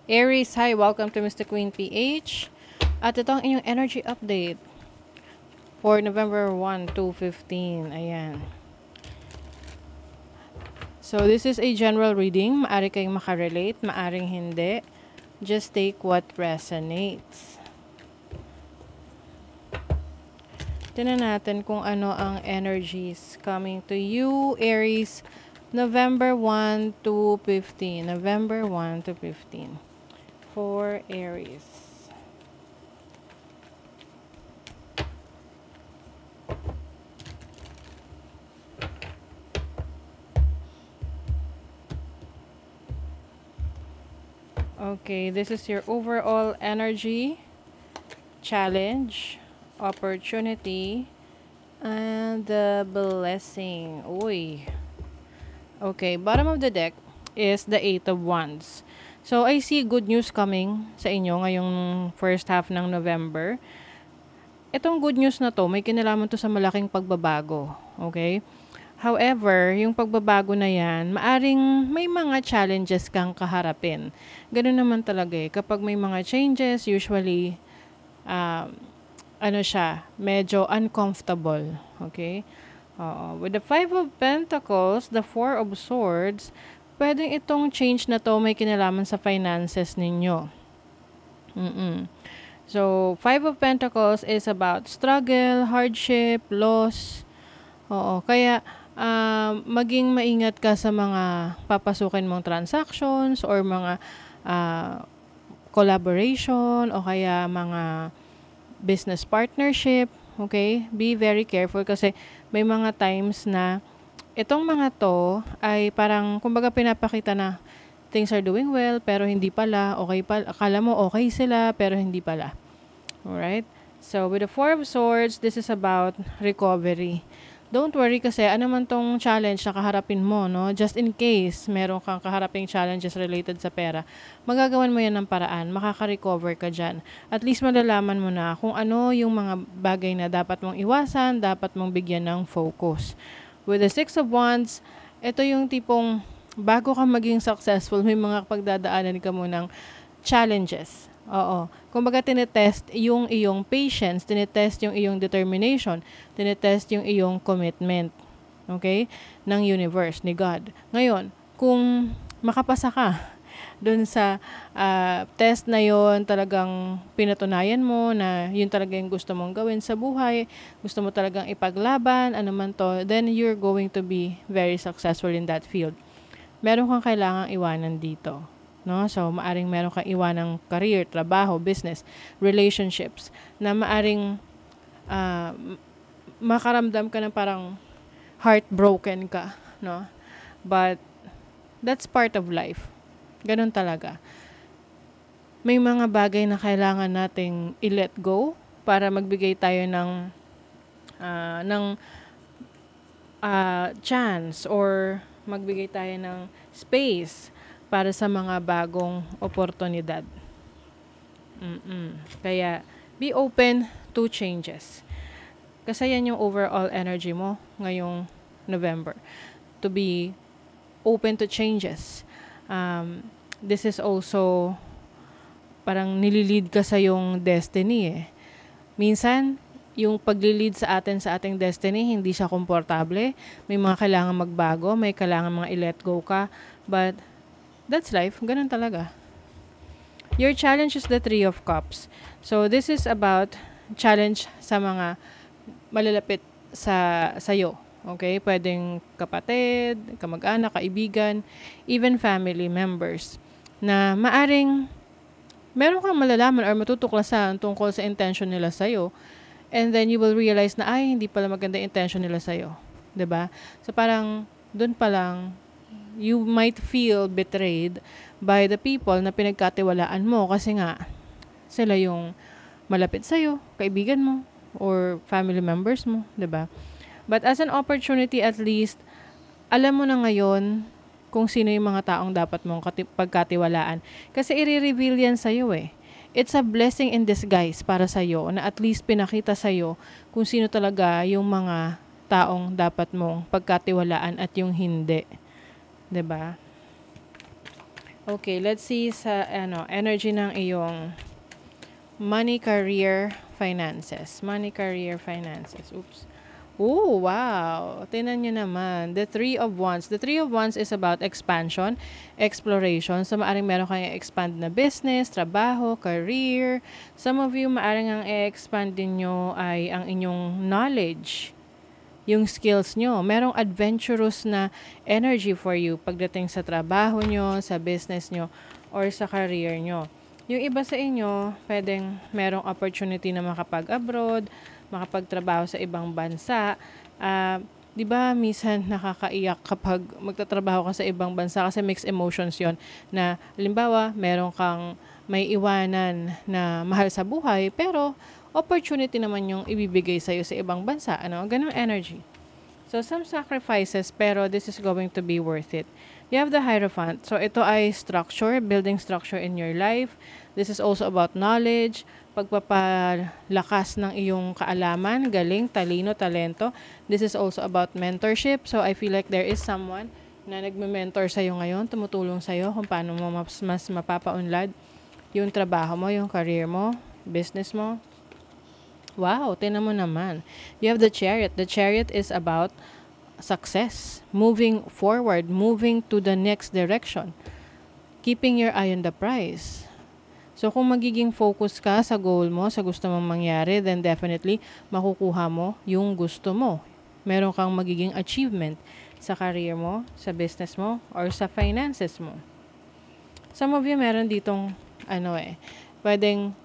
Aries, hi! Welcome to Mr. Queen PH. At ito ang inyong energy update for November 1 to 15. Ayan. So, this is a general reading. Maari kayong makarelate, maaring hindi. Just take what resonates. Tingnan natin kung ano ang energies coming to you, Aries, November 1 to 15. November 1 to 15. For Aries. Okay, this is your overall energy, challenge, opportunity, and the blessing. Uy. Okay, bottom of the deck is the Eight of Wands. So, I see good news coming sa inyo ngayong first half ng November. Itong good news na to, may kinalaman to sa malaking pagbabago. Okay? However, yung pagbabago na yan, maaring may mga challenges kang kaharapin. Ganun naman talaga eh. Kapag may mga changes, usually, medyo uncomfortable. Okay? With the Five of Pentacles, the Four of Swords, pwedeng itong change na to may kinalaman sa finances ninyo. So, Five of Pentacles is about struggle, hardship, loss. Kaya maging maingat ka sa mga papasukin mong transactions or mga collaboration o kaya mga business partnership. Okay? Be very careful kasi may mga times na itong mga to ay parang, kumbaga pinapakita na things are doing well, pero hindi pala, okay pala, akala mo okay sila, pero hindi pala. Alright? So, with the Four of Swords, this is about recovery. Don't worry kasi ano man tong challenge na kaharapin mo, no? Just in case meron kang kaharaping challenges related sa pera, magagawan mo yan ng paraan, makaka-recover ka dyan. At least malalaman mo na kung ano yung mga bagay na dapat mong iwasan, dapat mong bigyan ng focus. With the Six of Wands, ito yung tipong bago ka maging successful, may mga pagdadaanan ka mo ng challenges. Kumbaga tinetest yung iyong patience, tinetest yung iyong determination, tinetest yung iyong commitment. Okay? Ng universe, ni God. Ngayon, kung makapasa ka dun sa test na yon, talagang pinatunayan mo na yun talaga yung gusto mong gawin sa buhay, gusto mo talagang ipaglaban, ano man to, then you're going to be very successful in that field. Meron kang kailangang iwanan dito. No? So, maaring meron kang iwanang career, trabaho, business, relationships, na maaring makaramdam ka ng parang heartbroken ka. No? But, that's part of life. Ganun talaga. May mga bagay na kailangan nating i-let go para magbigay tayo ng chance or magbigay tayo ng space para sa mga bagong oportunidad. Kaya, be open to changes. Kasi yan yung overall energy mo ngayong November. To be open to changes. This is also parang nililid ka sa yung destiny eh. Minsan, yung paglilid sa ating destiny, hindi siya komportable. May mga kailangan magbago, may kailangan mga i-let go ka. But, that's life. Ganun talaga. Your challenge is the Three of Cups. So, this is about challenge sa mga malalapit sa'yo. Okay? Pwedeng kapatid, kamag-anak, kaibigan, even family members. Na maaring meron kang malalaman or matutuklasan tungkol sa intention nila sa'yo. And then you will realize na, ay, hindi pala maganda intention nila sa'yo. 'Di ba? So, parang dun pa lang, you might feel betrayed by the people na pinagkatiwalaan mo kasi nga sila yung malapit sa'yo, kaibigan mo, or family members mo, 'di ba? But as an opportunity, at least, alam mo na ngayon kung sino yung mga taong dapat mong pagkatiwalaan. Kasi i-reveal yan sa'yo eh. It's a blessing in disguise para sa'yo na at least pinakita sa'yo kung sino talaga yung mga taong dapat mong pagkatiwalaan at yung hindi. 'Di ba? Okay, let's see sa energy ng iyong money, career, finances. Money, career, finances. Oops. Oh, wow. Tingnan nyo naman. The Three of Wands. The Three of Wands is about expansion, exploration. So, maaring meron kayong expand na business, trabaho, career. Some of you, maaring ang i-expand din nyo ay ang inyong knowledge, yung skills nyo. Merong adventurous na energy for you pagdating sa trabaho nyo, sa business nyo, or sa career nyo. Yung iba sa inyo, pwedeng merong opportunity na makapag-abroad, makapagtrabaho sa ibang bansa. Di ba minsan nakakaiyak kapag magtatrabaho ka sa ibang bansa kasi mixed emotions yon na halimbawa meron kang may iwanan na mahal sa buhay pero opportunity naman yung ibibigay sa'yo sa ibang bansa. Ganong energy. So, some sacrifices, pero this is going to be worth it. You have the Hierophant. So, ito ay structure, building structure in your life. This is also about knowledge, pagpapalakas ng iyong kaalaman, galing, talino, talento. This is also about mentorship. So, I feel like there is someone na nagme-mentor sa'yo ngayon, tumutulong sa'yo kung paano mo mas mapapaunlad yung trabaho mo, yung career mo, business mo. Wow, tingnan mo naman. You have the Chariot. The Chariot is about success, moving forward, moving to the next direction, keeping your eye on the prize. So, kung magiging focus ka sa goal mo, sa gusto mong mangyari, then definitely makukuha mo yung gusto mo. Meron kang magiging achievement sa career mo, sa business mo, or sa finances mo. Some of you meron ditong, pwedeng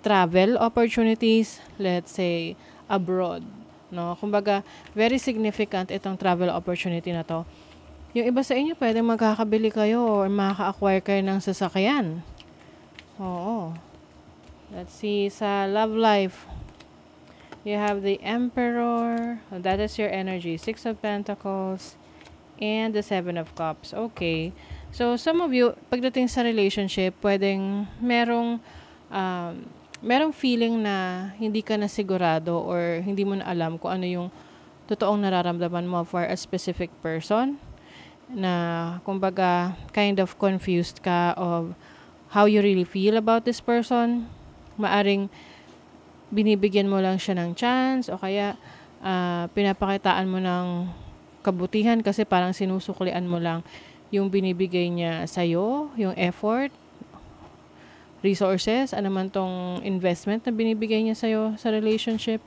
travel opportunities, let's say, abroad. No? Kumbaga, very significant itong travel opportunity na to. Yung iba sa inyo, pwedeng magkakabili kayo or makaka-acquire kayo ng sasakyan. Oo. Let's see, sa love life, you have the Emperor. That is your energy. Six of Pentacles and the Seven of Cups. Okay. So, some of you, pagdating sa relationship, pwedeng merong feeling na hindi ka na sigurado or hindi mo na alam kung ano yung totoong nararamdaman mo for a specific person, na kumbaga kind of confused ka of how you really feel about this person. Maaring binibigyan mo lang siya ng chance o kaya pinapakitaan mo ng kabutihan kasi parang sinusuklian mo lang yung binibigay niya sa'yo, yung effort, resources, ano man tong investment na binibigay niya sa'yo sa relationship,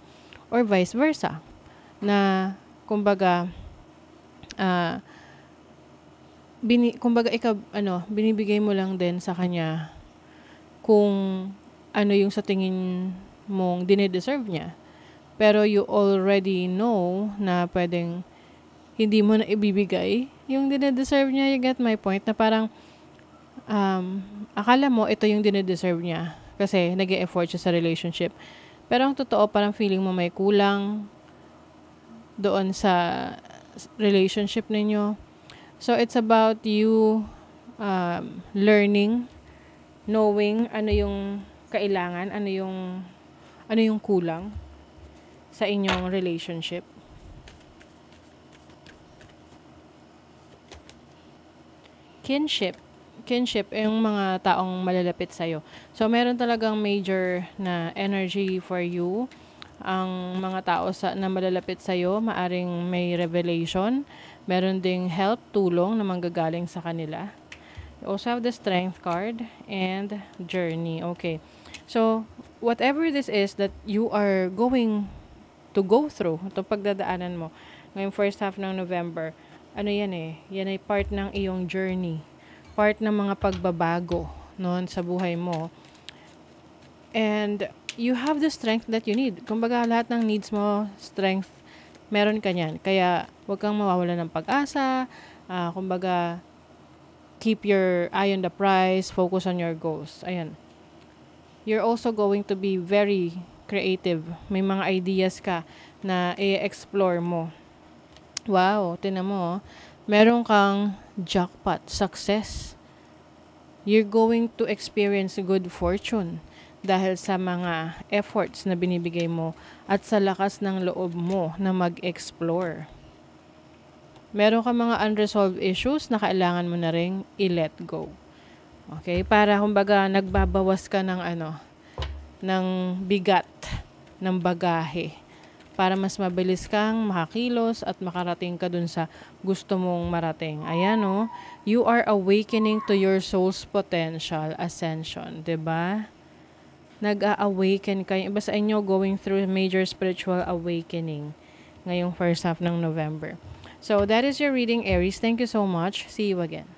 or vice versa. Na, kumbaga, binibigay mo lang din sa kanya kung ano yung sa tingin mong dinideserve niya. Pero you already know na pwedeng hindi mo na ibibigay yung dinideserve niya. You get my point? Na parang, akala mo ito yung dinideserve niya kasi nag-e-effort siya sa relationship. Pero ang totoo, parang feeling mo may kulang doon sa relationship ninyo. So, it's about you learning, knowing ano yung kailangan, ano yung kulang sa inyong relationship. Kinship, yung mga taong malalapit sa'yo. So, meron talagang major na energy for you. Ang mga tao na malalapit sa'yo, maaring may revelation. Meron ding help, tulong na manggagaling sa kanila. You also have the Strength card and Journey. Okay. So, whatever this is that you are going to go through, itong pagdadaanan mo, ngayong first half ng November, yan ay part ng iyong journey. Part ng mga pagbabago noon sa buhay mo. And you have the strength that you need. Kumbaga, lahat ng needs mo, strength, meron ka niyan. Kaya, huwag kang mawawala ng pag-asa. Kumbaga, keep your eye on the prize, focus on your goals. Ayan. You're also going to be very creative. May mga ideas ka na i-explore mo. Wow, tinan mo. Meron kang jackpot, success. You're going to experience good fortune dahil sa mga efforts na binibigay mo at sa lakas ng loob mo na mag-explore. Meron kang mga unresolved issues na kailangan mo na ring i-let go. Okay? Para kumbaga nagbabawas ka ng ng bigat ng bagahe para mas mabilis kang makakilos at makarating ka dun sa gusto mong marating. Ayan, oh. You are awakening to your soul's potential, ascension. 'Di ba? Nag-a-awaken kayo. Iba sa inyo going through major spiritual awakening ngayong first half ng November. So, that is your reading, Aries. Thank you so much. See you again.